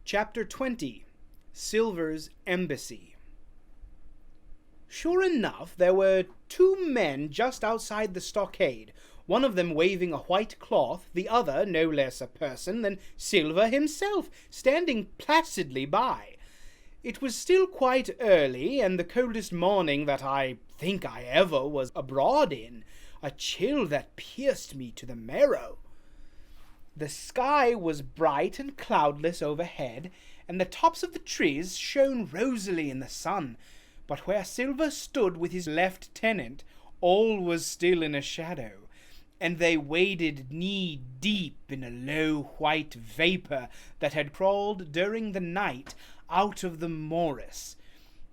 Chapter 20. Silver's Embassy. Sure enough, there were two men just outside the stockade, one of them waving a white cloth, the other no less a person than Silver himself, standing placidly by. It was still quite early, and the coldest morning that I think I ever was abroad in, a chill that pierced me to the marrow. The sky was bright and cloudless overhead, and the tops of the trees shone rosily in the sun, but where Silver stood with his lieutenant, all was still in a shadow, and they waded knee-deep in a low white vapour that had crawled during the night out of the morass.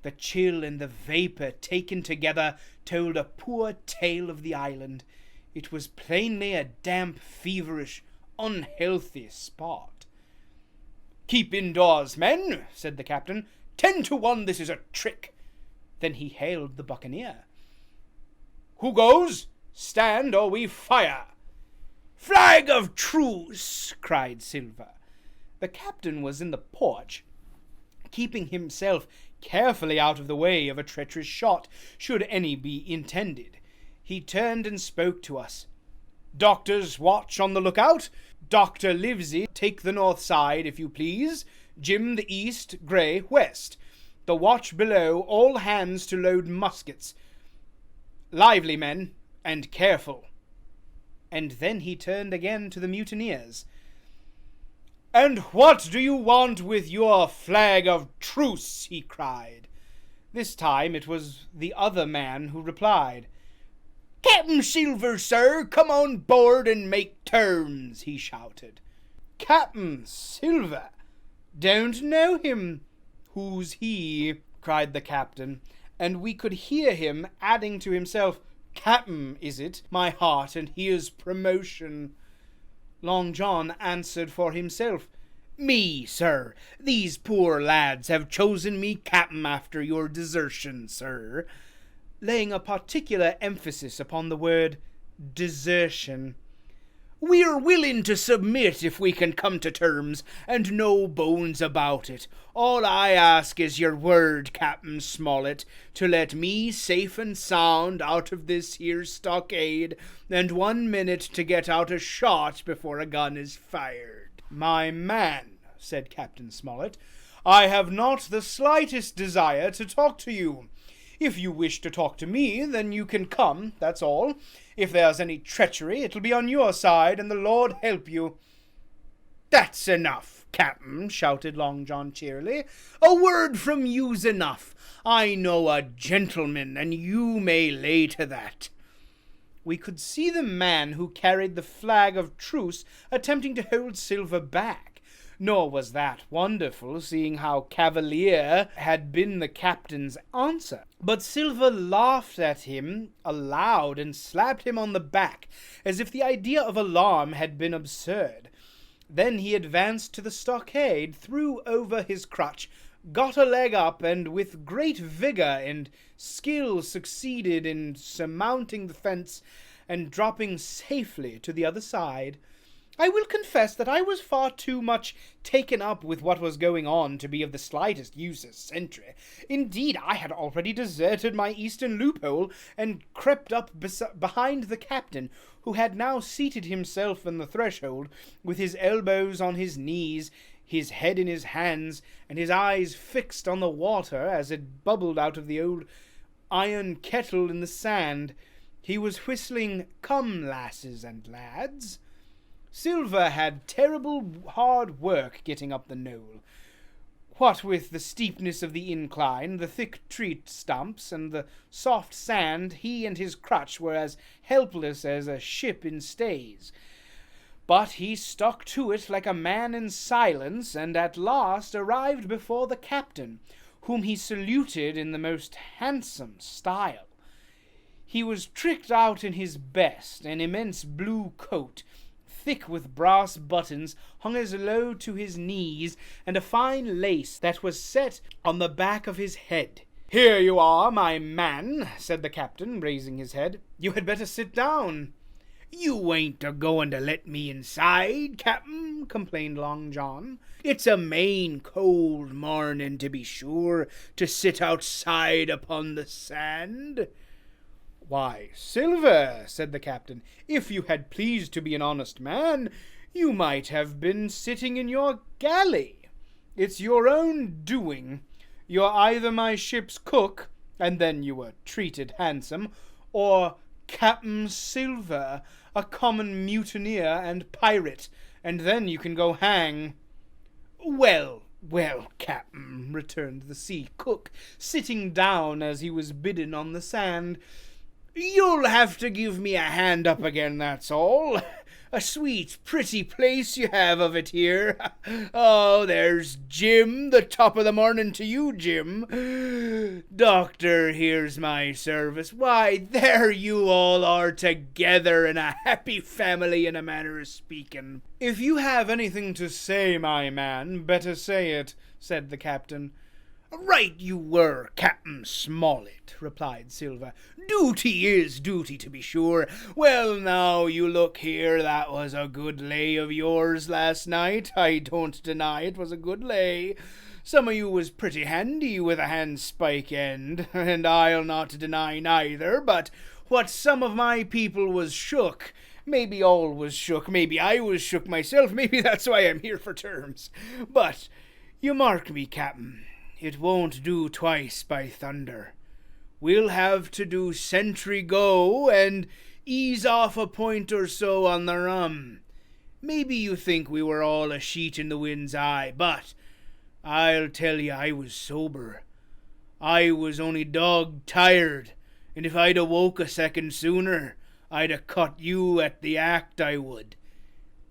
The chill and the vapour taken together told a poor tale of the island. It was plainly a damp, feverish, unhealthy spot. "Keep indoors, men," said the captain. 10 to 1 this is a trick." Then he hailed the buccaneer. "Who goes? Stand or we fire." "Flag of truce!" cried Silver. The captain was in the porch, keeping himself carefully out of the way of a treacherous shot, should any be intended. He turned and spoke to us. "Doctor's watch on the lookout. Dr. Livesey, take the north side, if you please. Jim the east, Grey west. The watch below, all hands to load muskets. Lively, men, and careful." And then he turned again to the mutineers. "And what do you want with your flag of truce?" he cried. This time it was the other man who replied. "Captain Silver, sir, come on board and make terms," he shouted. "Captain Silver? Don't know him. Who's he?" cried the captain, and we could hear him adding to himself, "Captain, is it, my heart, and here's promotion." Long John answered for himself, "Me, sir. These poor lads have chosen me captain after your desertion, sir," laying a particular emphasis upon the word desertion. "We're willing to submit if we can come to terms, and no bones about it. All I ask is your word, Captain Smollet, to let me safe and sound out of this here stockade, and 1 minute to get out a shot before a gun is fired." "My man," said Captain Smollet, "I have not the slightest desire to talk to you. If you wish to talk to me, then you can come, that's all. If there's any treachery, it'll be on your side, and the Lord help you." "That's enough, Captain," shouted Long John cheerily. "A word from you's enough. I know a gentleman, and you may lay to that." We could see the man who carried the flag of truce attempting to hold Silver back. Nor was that wonderful, seeing how cavalier had been the captain's answer. But Silver laughed at him aloud and slapped him on the back, as if the idea of alarm had been absurd. Then he advanced to the stockade, threw over his crutch, got a leg up, and with great vigor and skill succeeded in surmounting the fence and dropping safely to the other side. I will confess that I was far too much taken up with what was going on to be of the slightest use as sentry. Indeed, I had already deserted my eastern loophole and crept up behind the captain, who had now seated himself on the threshold, with his elbows on his knees, his head in his hands, and his eyes fixed on the water as it bubbled out of the old iron kettle in the sand. He was whistling "Come, lasses and lads." Silver had terrible hard work getting up the knoll. What with the steepness of the incline, the thick tree stumps, and the soft sand, he and his crutch were as helpless as a ship in stays. But he stuck to it like a man in silence, and at last arrived before the captain, whom he saluted in the most handsome style. He was tricked out in his best, an immense blue coat, thick with brass buttons, hung as low to his knees, and a fine lace that was set on the back of his head. "Here you are, my man," said the captain, raising his head. "You had better sit down." "You ain't a-goin' to let me inside, Cap'n," complained Long John. "It's a main cold mornin', to be sure, to sit outside upon the sand." "Why, Silver," said the captain, "if you had pleased to be an honest man, you might have been sitting in your galley. It's your own doing. You're either my ship's cook, and then you were treated handsome, or Captain Silver, a common mutineer and pirate, and then you can go hang." "Well, well, Captain," returned the sea cook, sitting down as he was bidden on the sand, "you'll have to give me a hand up again, that's all. A sweet, pretty place you have of it here. Oh, there's Jim, the top of the morning to you, Jim. Doctor, here's my service. Why, there you all are together in a happy family, in a manner of speaking." "If you have anything to say, my man, better say it," said the captain. "Right you were, Captain Smollet," replied Silver. "Duty is duty, to be sure. Well, now, you look here, that was a good lay of yours last night. I don't deny it was a good lay. Some of you was pretty handy with a handspike end, and I'll not deny neither, but what some of my people was shook. Maybe all was shook, maybe I was shook myself, maybe that's why I'm here for terms. But you mark me, Captain, it won't do twice, by thunder. We'll have to do sentry go and ease off a point or so on the rum. Maybe you think we were all a sheet in the wind's eye, but I'll tell you I was sober. I was only dog-tired, and if I'd awoke a second sooner, I'd a cut you at the act, I would.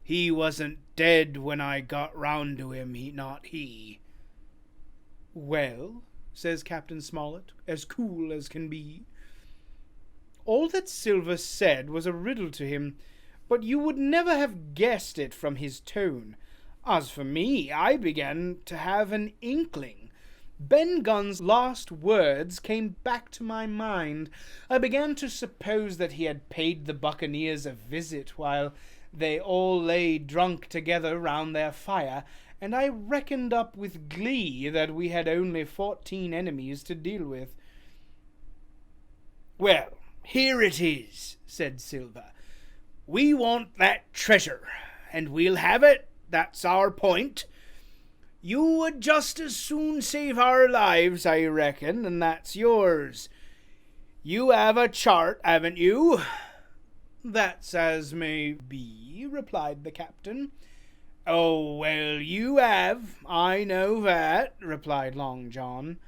He wasn't dead when I got round to him, not he." "Well," says Captain Smollet, as cool as can be. All that Silver said was a riddle to him, but you would never have guessed it from his tone. As for me, I began to have an inkling. Ben Gunn's last words came back to my mind. I began to suppose that he had paid the buccaneers a visit while they all lay drunk together round their fire, and I reckoned up with glee that we had only 14 enemies to deal with. "Well, here it is," said Silver. "We want that treasure, and we'll have it. That's our point. You would just as soon save our lives, I reckon, and that's yours. You have a chart, haven't you?" "That's as may be," replied the captain. "Oh, well, you have, I know that," replied Long John.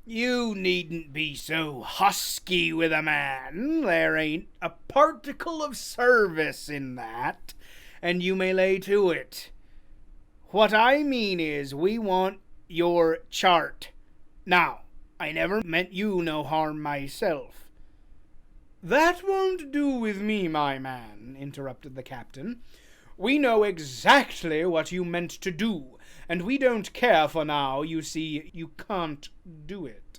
"You needn't be so husky with a man. There ain't a particle of service in that, and you may lay to it. What I mean is, we want your chart. Now, I never meant you no harm myself." "That won't do with me, my man," interrupted the captain. "We know exactly what you meant to do, and we don't care for now. You see, you can't do it."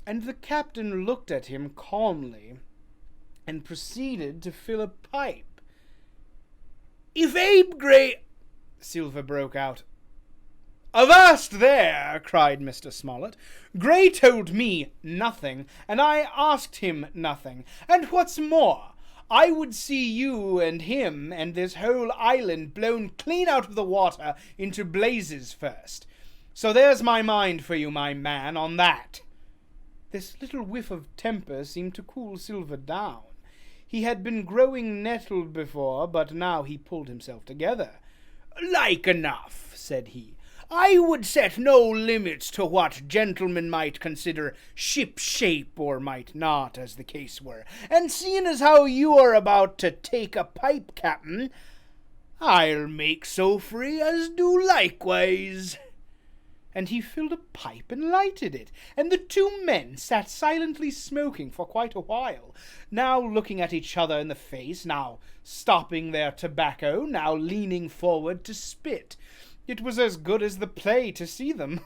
And the captain looked at him calmly and proceeded to fill a pipe. "If Abe Gray—" Silver broke out. "Avast there!" cried Mr. Smollet. "Gray told me nothing, and I asked him nothing. And what's more, I would see you and him and this whole island blown clean out of the water into blazes first. So there's my mind for you, my man, on that." This little whiff of temper seemed to cool Silver down. He had been growing nettled before, but now he pulled himself together. "Like enough," said he. "I would set no limits to what gentlemen might consider ship-shape, or might not, as the case were. And seeing as how you are about to take a pipe, Captain, I'll make so free as do likewise." And he filled a pipe and lighted it, and the two men sat silently smoking for quite a while, now looking at each other in the face, now stopping their tobacco, now leaning forward to spit. It was as good as the play to see them.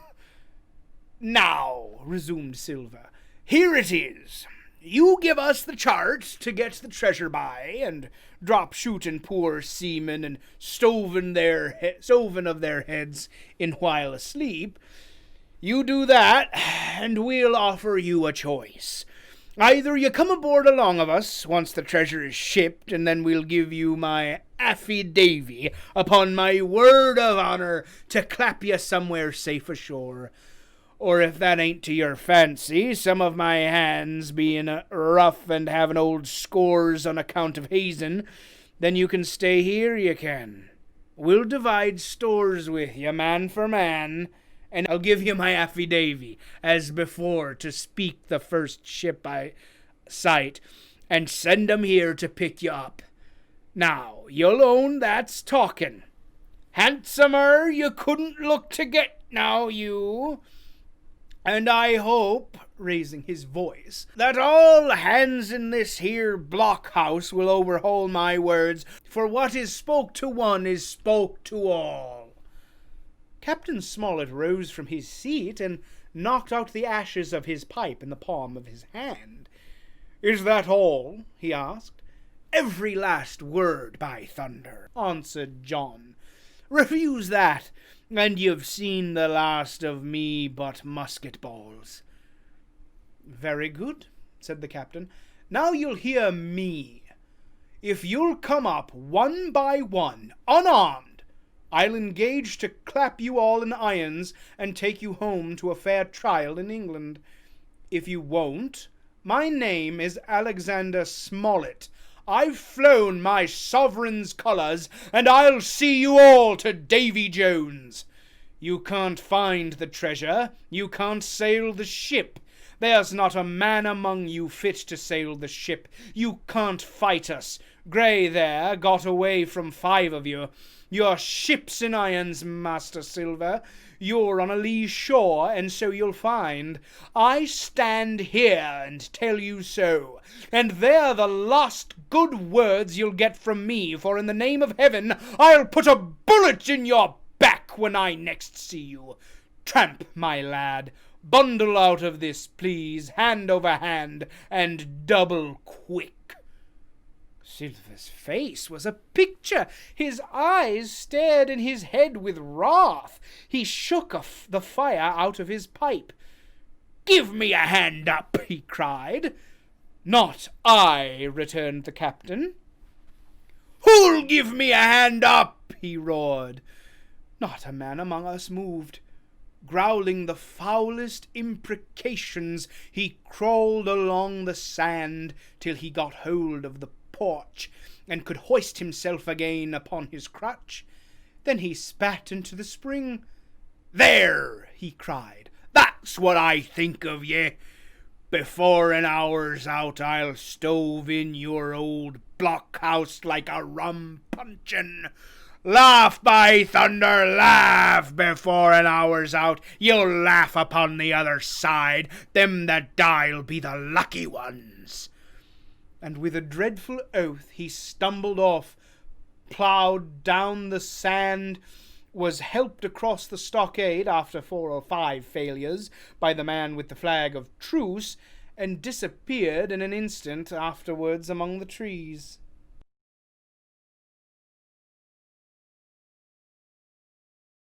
"Now," resumed Silver, "here it is. You give us the chart to get the treasure by, and drop shooting poor seamen and stoven of their heads in while asleep. You do that, and we'll offer you a choice. Either you come aboard along of us once the treasure is shipped, and then we'll give you my affidavy upon my word of honor to clap you somewhere safe ashore. Or if that ain't to your fancy, some of my hands being rough and having old scores on account of hazing, then you can stay here, you can. We'll divide stores with you, man for man, and I'll give you my affidavy, as before, to speak the first ship I sight, and send 'em here to pick you up. Now, you'll own that's talking. Handsomer you couldn't look to get now, you. And I hope, raising his voice, that all hands in this here blockhouse will overhaul my words, for what is spoke to one is spoke to all. Captain Smollet rose from his seat and knocked out the ashes of his pipe in the palm of his hand. Is that all? He asked. Every last word, by thunder, answered John. Refuse that, and you've seen the last of me but musket balls. Very good, said the captain. Now you'll hear me. If you'll come up one by one, unarmed, I'll engage to clap you all in irons and take you home to a fair trial in England. If you won't, my name is Alexander Smollet. I've flown my sovereign's colours, and I'll see you all to Davy Jones. You can't find the treasure, you can't sail the ship. There's not a man among you fit to sail the ship. You can't fight us. Grey there got away from 5 of you. Your ship's in irons, Master Silver. You're on a lee shore, and so you'll find. I stand here and tell you so, and they're the last good words you'll get from me, for in the name of heaven I'll put a bullet in your back when I next see you. Tramp, my lad, bundle out of this, please, hand over hand, and double quick. Silver's face was a picture. His eyes stared in his head with wrath. He shook the fire out of his pipe. Give me a hand up, he cried. Not I, returned the captain. Who'll give me a hand up, he roared. Not a man among us moved. Growling the foulest imprecations, he crawled along the sand till he got hold of the porch and could hoist himself again upon his crutch. Then he spat into the spring. There, he cried, that's what I think of ye. Before an hour's out, I'll stove in your old blockhouse like a rum puncheon. Laugh, by thunder, laugh before an hour's out. You'll laugh upon the other side. Them that die'll be the lucky ones. And with a dreadful oath he stumbled off, ploughed down the sand, was helped across the stockade after 4 or 5 failures by the man with the flag of truce, and disappeared in an instant afterwards among the trees.